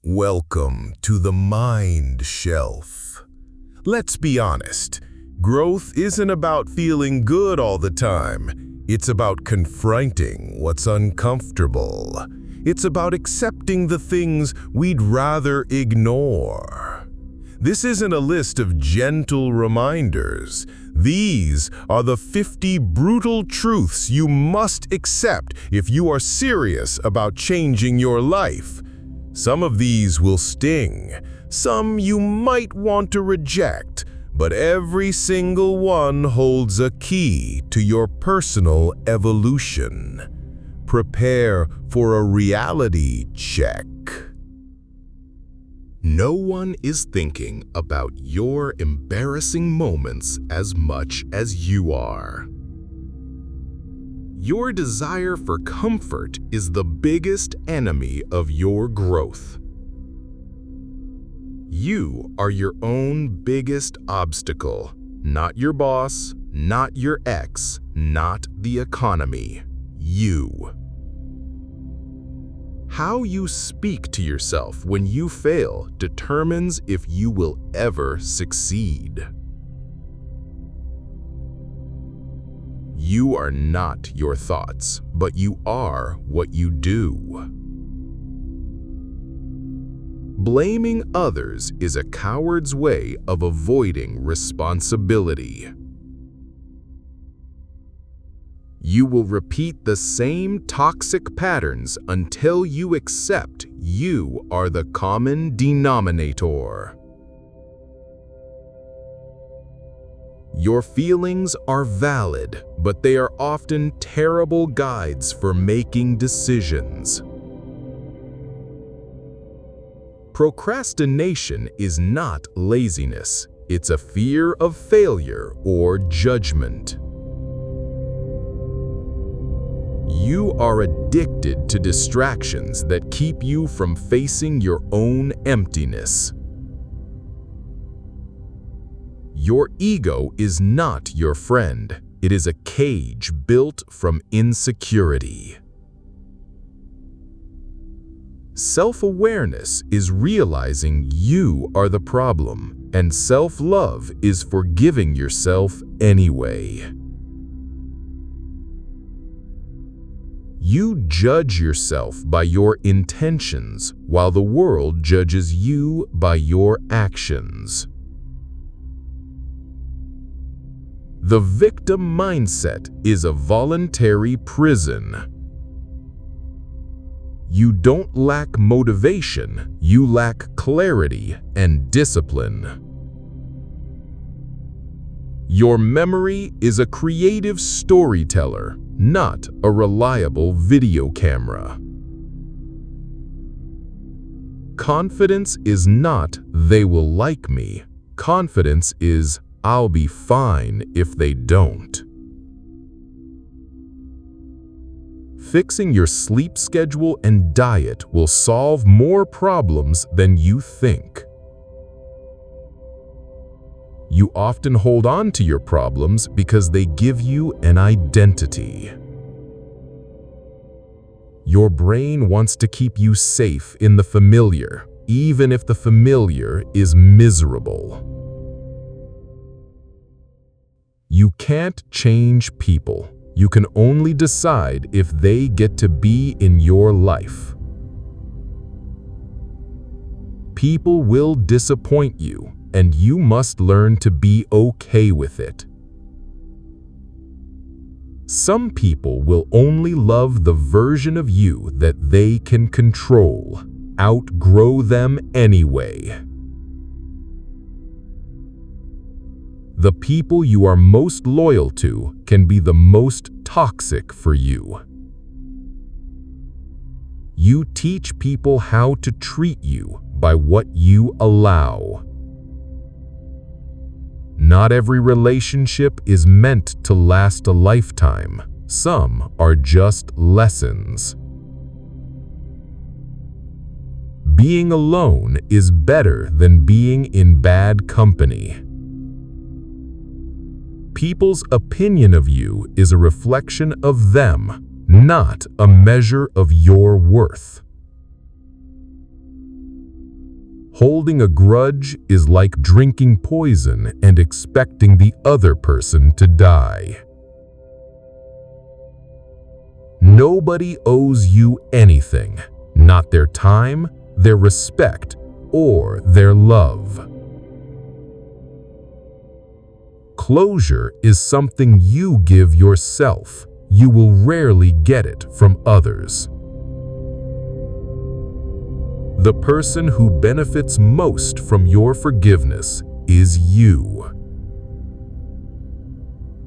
Welcome to the Mind Shelf. Let's be honest, growth isn't about feeling good all the time. It's about confronting what's uncomfortable. It's about accepting the things we'd rather ignore. This isn't a list of gentle reminders. These are the 50 brutal truths you must accept if you are serious about changing your life. Some of these will sting, some you might want to reject, but every single one holds a key to your personal evolution. Prepare for a reality check. No one is thinking about your embarrassing moments as much as you are. Your desire for comfort is the biggest enemy of your growth. You are your own biggest obstacle, not your boss, not your ex, not the economy. You. How you speak to yourself when you fail determines if you will ever succeed. You are not your thoughts, but you are what you do. Blaming others is a coward's way of avoiding responsibility. You will repeat the same toxic patterns until you accept you are the common denominator. Your feelings are valid, but they are often terrible guides for making decisions. Procrastination is not laziness, it's a fear of failure or judgment. You are addicted to distractions that keep you from facing your own emptiness. Your ego is not your friend. It is a cage built from insecurity. Self-awareness is realizing you are the problem, and self-love is forgiving yourself anyway. You judge yourself by your intentions, while the world judges you by your actions. The victim mindset is a voluntary prison. You don't lack motivation, you lack clarity and discipline. Your memory is a creative storyteller, not a reliable video camera. Confidence is not "they will like me." Confidence is "I'll be fine if they don't." Fixing your sleep schedule and diet will solve more problems than you think. You often hold on to your problems because they give you an identity. Your brain wants to keep you safe in the familiar, even if the familiar is miserable. You can't change people. You can only decide if they get to be in your life. People will disappoint you, and you must learn to be okay with it. Some people will only love the version of you that they can control. Outgrow them anyway. The people you are most loyal to can be the most toxic for you. You teach people how to treat you by what you allow. Not every relationship is meant to last a lifetime. Some are just lessons. Being alone is better than being in bad company. People's opinion of you is a reflection of them, not a measure of your worth. Holding a grudge is like drinking poison and expecting the other person to die. Nobody owes you anything, not their time, their respect, or their love. Closure is something you give yourself. You will rarely get it from others. The person who benefits most from your forgiveness is you.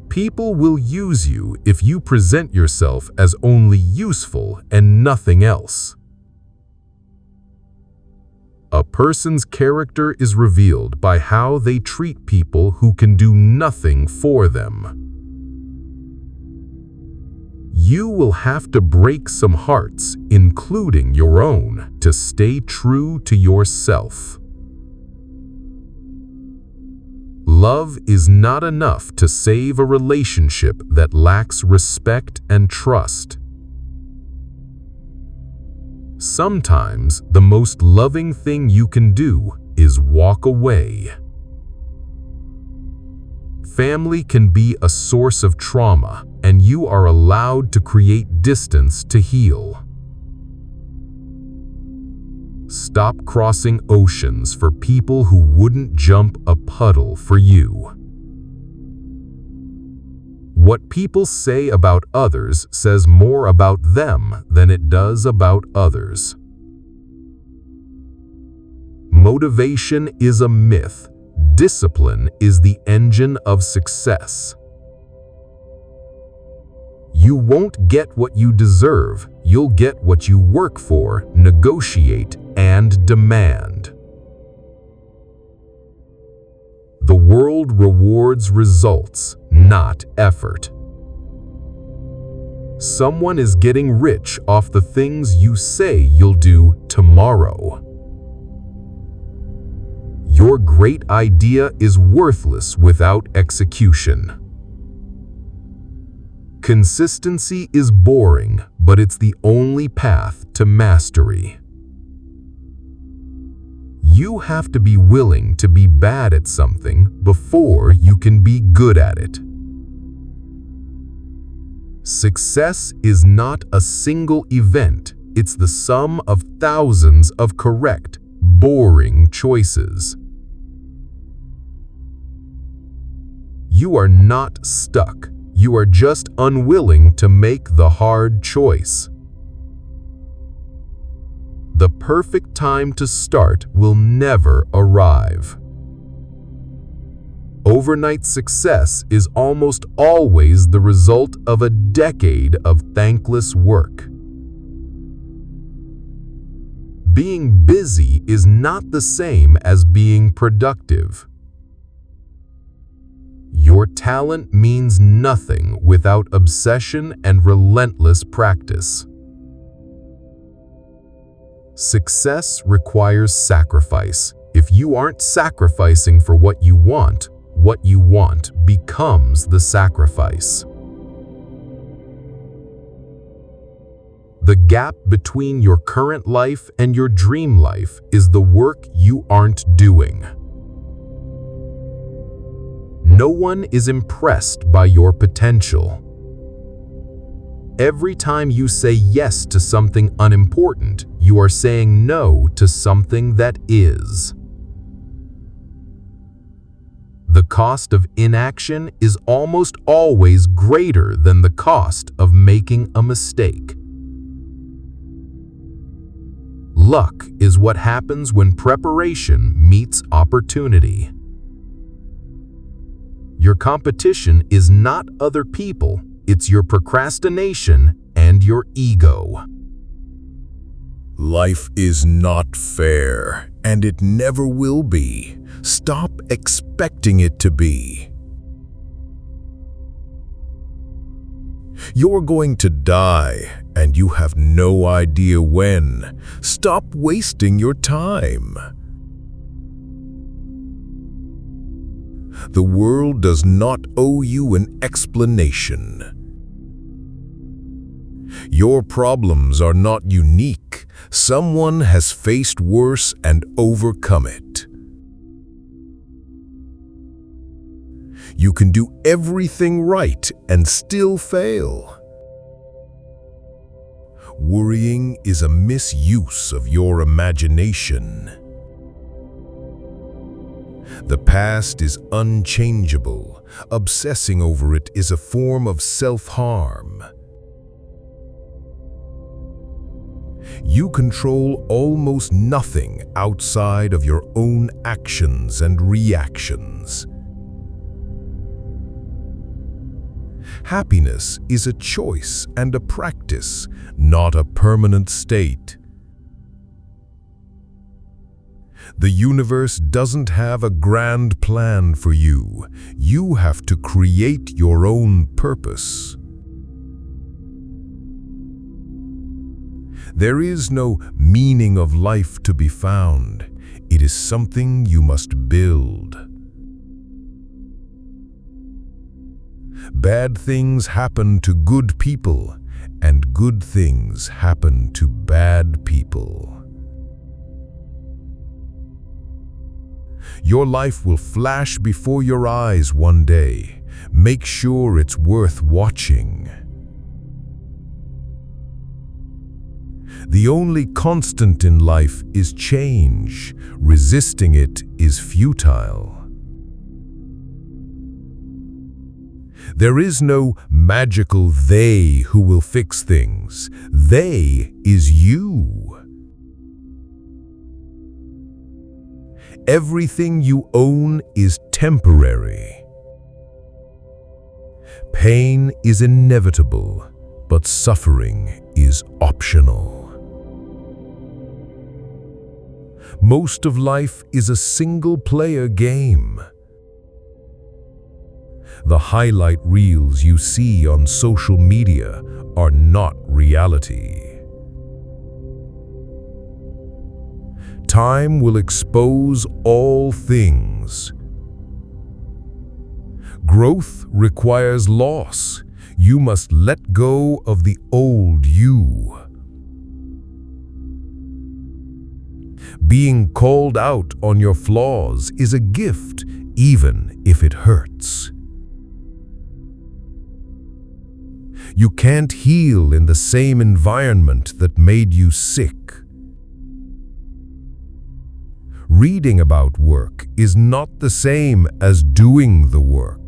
People will use you if you present yourself as only useful and nothing else. A person's character is revealed by how they treat people who can do nothing for them. You will have to break some hearts, including your own, to stay true to yourself. Love is not enough to save a relationship that lacks respect and trust. Sometimes the most loving thing you can do is walk away. Family can be a source of trauma, and you are allowed to create distance to heal. Stop crossing oceans for people who wouldn't jump a puddle for you. What people say about others says more about them than it does about others. Motivation is a myth. Discipline is the engine of success. You won't get what you deserve. You'll get what you work for, negotiate, and demand. The world rewards results, not effort. Someone is getting rich off the things you say you'll do tomorrow. Your great idea is worthless without execution. Consistency is boring, but it's the only path to mastery. You have to be willing to be bad at something before you can be good at it. Success is not a single event, it's the sum of thousands of correct, boring choices. You are not stuck, you are just unwilling to make the hard choice. The perfect time to start will never arrive. Overnight success is almost always the result of a decade of thankless work. Being busy is not the same as being productive. Your talent means nothing without obsession and relentless practice. Success requires sacrifice. If you aren't sacrificing for what you want becomes the sacrifice. The gap between your current life and your dream life is the work you aren't doing. No one is impressed by your potential. Every time you say yes to something unimportant, you are saying no to something that is. The cost of inaction is almost always greater than the cost of making a mistake. Luck is what happens when preparation meets opportunity. Your competition is not other people, it's your procrastination and your ego. Life is not fair, and it never will be. Stop expecting it to be. You're going to die, and you have no idea when. Stop wasting your time. The world does not owe you an explanation. Your problems are not unique. Someone has faced worse and overcome it. You can do everything right and still fail. Worrying is a misuse of your imagination. The past is unchangeable. Obsessing over it is a form of self-harm. You control almost nothing outside of your own actions and reactions. Happiness is a choice and a practice, not a permanent state. The universe doesn't have a grand plan for you. You have to create your own purpose. There is no meaning of life to be found. It is something you must build. Bad things happen to good people, and good things happen to bad people. Your life will flash before your eyes one day. Make sure it's worth watching. The only constant in life is change. Resisting it is futile. There is no magical they who will fix things. They is you. Everything you own is temporary. Pain is inevitable, but suffering is optional. Most of life is a single-player game. The highlight reels you see on social media are not reality. Time will expose all things. Growth requires loss. You must let go of the old you. Being called out on your flaws is a gift, even if it hurts. You can't heal in the same environment that made you sick. Reading about work is not the same as doing the work.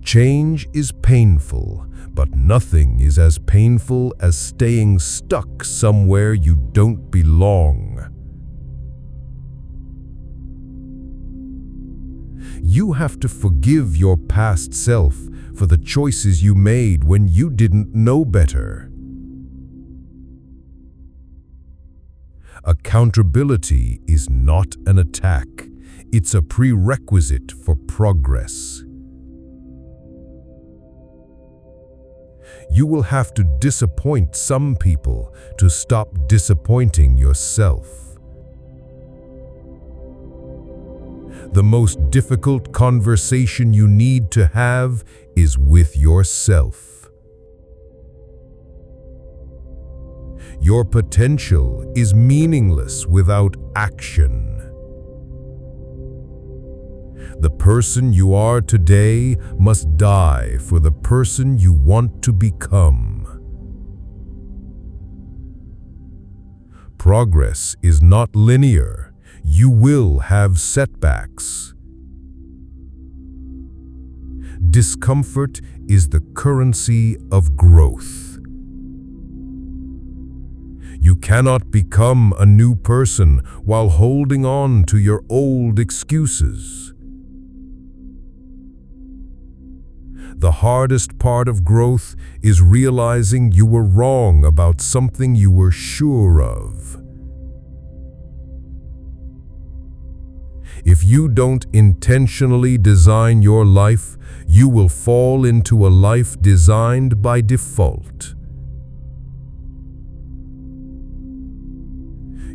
Change is painful, but nothing is as painful as staying stuck somewhere you don't belong. You have to forgive your past self for the choices you made when you didn't know better. Accountability is not an attack. It's a prerequisite for progress. You will have to disappoint some people to stop disappointing yourself. The most difficult conversation you need to have is with yourself. Your potential is meaningless without action. The person you are today must die for the person you want to become. Progress is not linear. You will have setbacks. Discomfort is the currency of growth. You cannot become a new person while holding on to your old excuses. The hardest part of growth is realizing you were wrong about something you were sure of. If you don't intentionally design your life, you will fall into a life designed by default.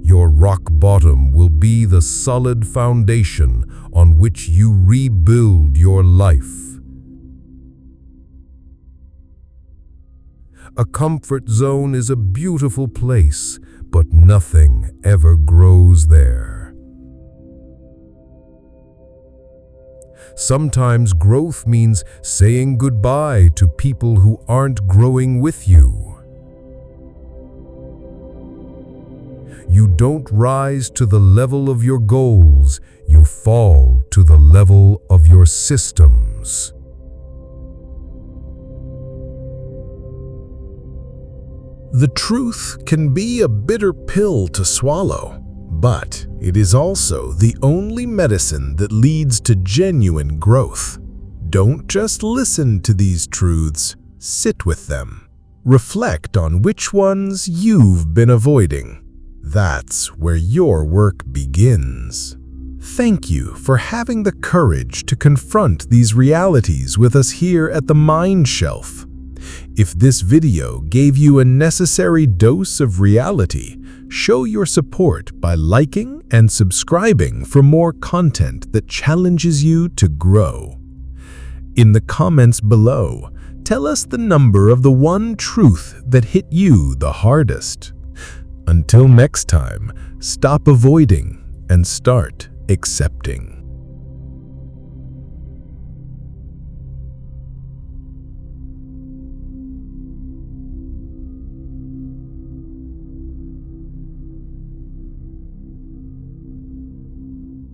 Your rock bottom will be the solid foundation on which you rebuild your life. A comfort zone is a beautiful place, but nothing ever grows there. Sometimes growth means saying goodbye to people who aren't growing with you. You don't rise to the level of your goals, you fall to the level of your systems. The truth can be a bitter pill to swallow, but it is also the only medicine that leads to genuine growth. Don't just listen to these truths, sit with them. Reflect on which ones you've been avoiding. That's where your work begins. Thank you for having the courage to confront these realities with us here at the Mind Shelf. If this video gave you a necessary dose of reality, show your support by liking and subscribing for more content that challenges you to grow. In the comments below, tell us the number of the one truth that hit you the hardest. Until next time, stop avoiding and start accepting.